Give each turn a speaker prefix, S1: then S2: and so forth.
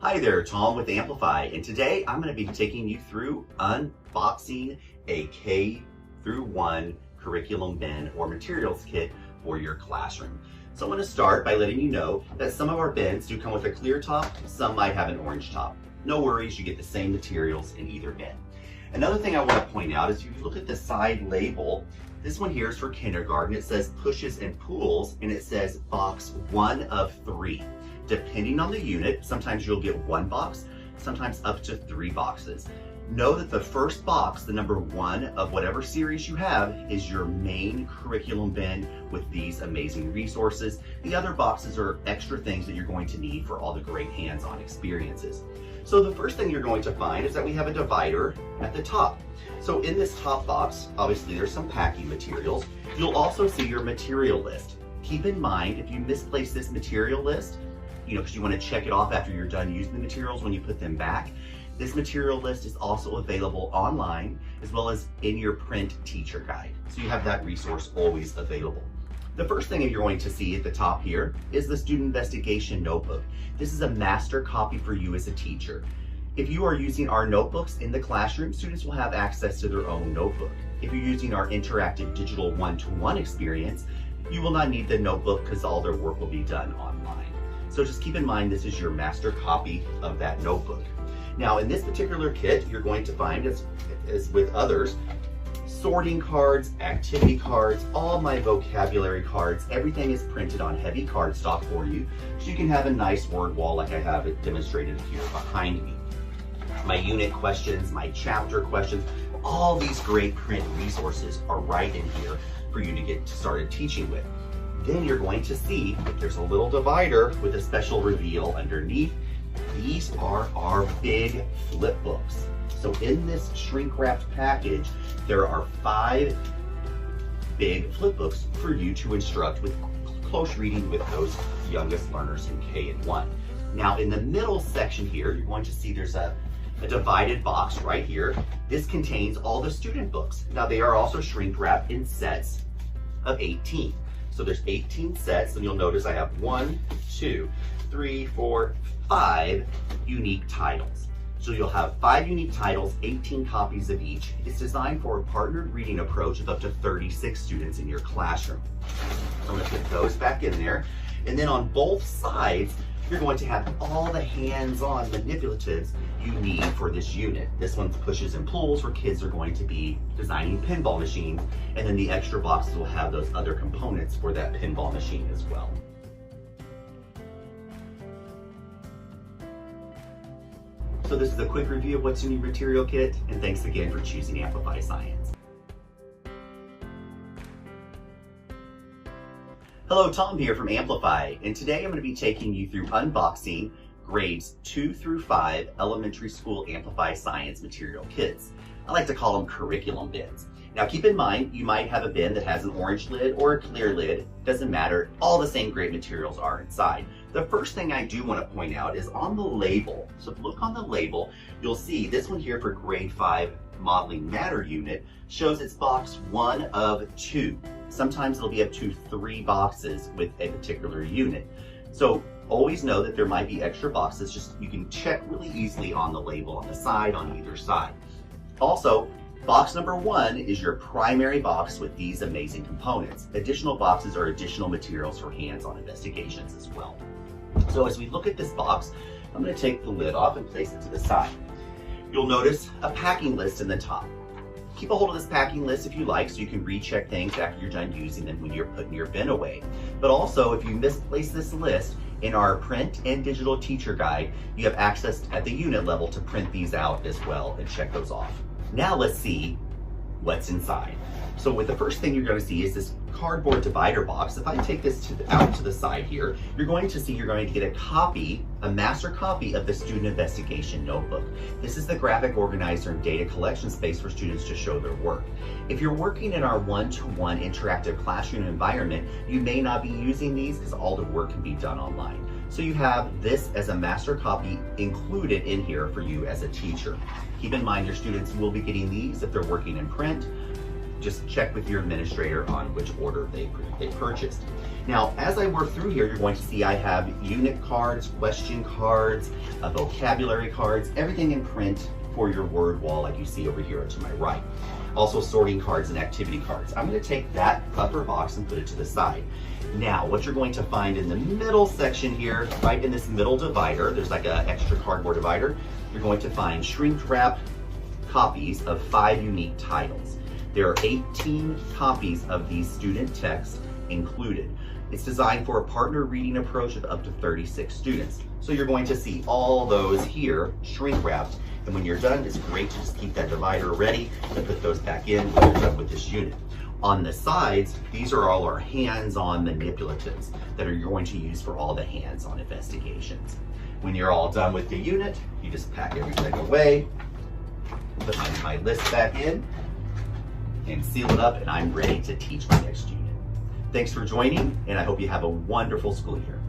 S1: Hi there, Tom with Amplify, and today I'm going to be taking you through unboxing a K through 1 curriculum bin or materials kit for your classroom. So I'm going to start by letting you know that some of our bins do come with a clear top, some might have an orange top. No worries, you get the same materials in either bin. Another thing I want to point out is if you look at the side label, this one here is for kindergarten. It says pushes and pulls, and it says box 1 of 3. Depending on the unit, sometimes you'll get 1 box, sometimes up to 3 boxes. Know that the first box, the number 1 of whatever series you have, is your main curriculum bin with these amazing resources. The other boxes are extra things that you're going to need for all the great hands-on experiences. So the first thing you're going to find is that we have a divider at the top. So in this top box, obviously there's some packing materials. You'll also see your material list. Keep in mind, if you misplace this material list, because you want to check it off after you're done using the materials when you put them back. This material list is also available online as well as in your print teacher guide. So you have that resource always available. The first thing you're going to see at the top here is the student investigation notebook. This is a master copy for you as a teacher. If you are using our notebooks in the classroom, students will have access to their own notebook. If you're using our interactive digital one-to-one experience, you will not need the notebook because all their work will be done online. So just keep in mind this is your master copy of that notebook. Now in this particular kit, you're going to find, as with others, sorting cards, activity cards, all my vocabulary cards. Everything is printed on heavy cardstock for you, so you can have a nice word wall like I have it demonstrated here behind me. My unit questions, my chapter questions, all these great print resources are right in here for you to get started teaching with. Then you're going to see that there's a little divider with a special reveal underneath. These are our big flip books. So in this shrink wrapped package, there are 5 big flip books for you to instruct with close reading with those youngest learners in K and 1. Now in the middle section here, you're going to see there's a divided box right here. This contains all the student books. Now they are also shrink wrapped in sets of 18. So there's 18 sets, and you'll notice I have 1, 2, 3, 4, 5 unique titles. So you'll have 5 unique titles, 18 copies of each. It's designed for a partnered reading approach of up to 36 students in your classroom. So I'm going to put those back in there. And then on both sides, you're going to have all the hands-on manipulatives you need for this unit. This one's pushes and pulls, where kids are going to be designing pinball machines, and then the extra boxes will have those other components for that pinball machine as well. So this is a quick review of what's in your material kit, and thanks again for choosing Amplify Science. Hello, Tom here from Amplify, and today I'm going to be taking you through unboxing grades 2 through 5 elementary school Amplify Science material kits. I like to call them curriculum bins. Now keep in mind, you might have a bin that has an orange lid or a clear lid. Doesn't matter, all the same great materials are inside. The first thing I do want to point out is on the label. So if you look on the label, you'll see this one here for grade 5 modeling matter unit shows it's box 1 of 2. Sometimes it'll be up to 3 boxes with a particular unit. So always know that there might be extra boxes, just you can check really easily on the label on the side, on either side. Also, box number 1 is your primary box with these amazing components. Additional boxes are additional materials for hands-on investigations as well. So as we look at this box, I'm going to take the lid off and place it to the side. You'll notice a packing list in the top. Keep a hold of this packing list if you like, so you can recheck things after you're done using them when you're putting your bin away. But also, if you misplace this list, in our print and digital teacher guide, you have access at the unit level to print these out as well and check those off. Now let's see what's inside. So with the first thing you're going to see is this cardboard divider box. If I take this out to the side here, you're going to get a copy, a master copy of the student investigation notebook. This is the graphic organizer and data collection space for students to show their work. If you're working in our one-to-one interactive classroom environment, you may not be using these because all the work can be done online. So you have this as a master copy included in here for you as a teacher. Keep in mind your students will be getting these if they're working in print. just check with your administrator on which order they purchased. Now, as I work through here, you're going to see I have unit cards, question cards, vocabulary cards, everything in print for your word wall like you see over here to my right. Also sorting cards and activity cards. I'm going to take that upper box and put it to the side. Now, what you're going to find in the middle section here, right in this middle divider, there's like an extra cardboard divider, you're going to find shrink wrap copies of 5 unique titles. There are 18 copies of these student texts included. It's designed for a partner reading approach of up to 36 students. So you're going to see all those here shrink wrapped. And when you're done, it's great to just keep that divider ready and put those back in when you're done with this unit. On the sides, these are all our hands-on manipulatives that are going to use for all the hands-on investigations. When you're all done with the unit, you just pack everything away, put my list back in, and seal it up, and I'm ready to teach my next unit. Thanks for joining, and I hope you have a wonderful school year.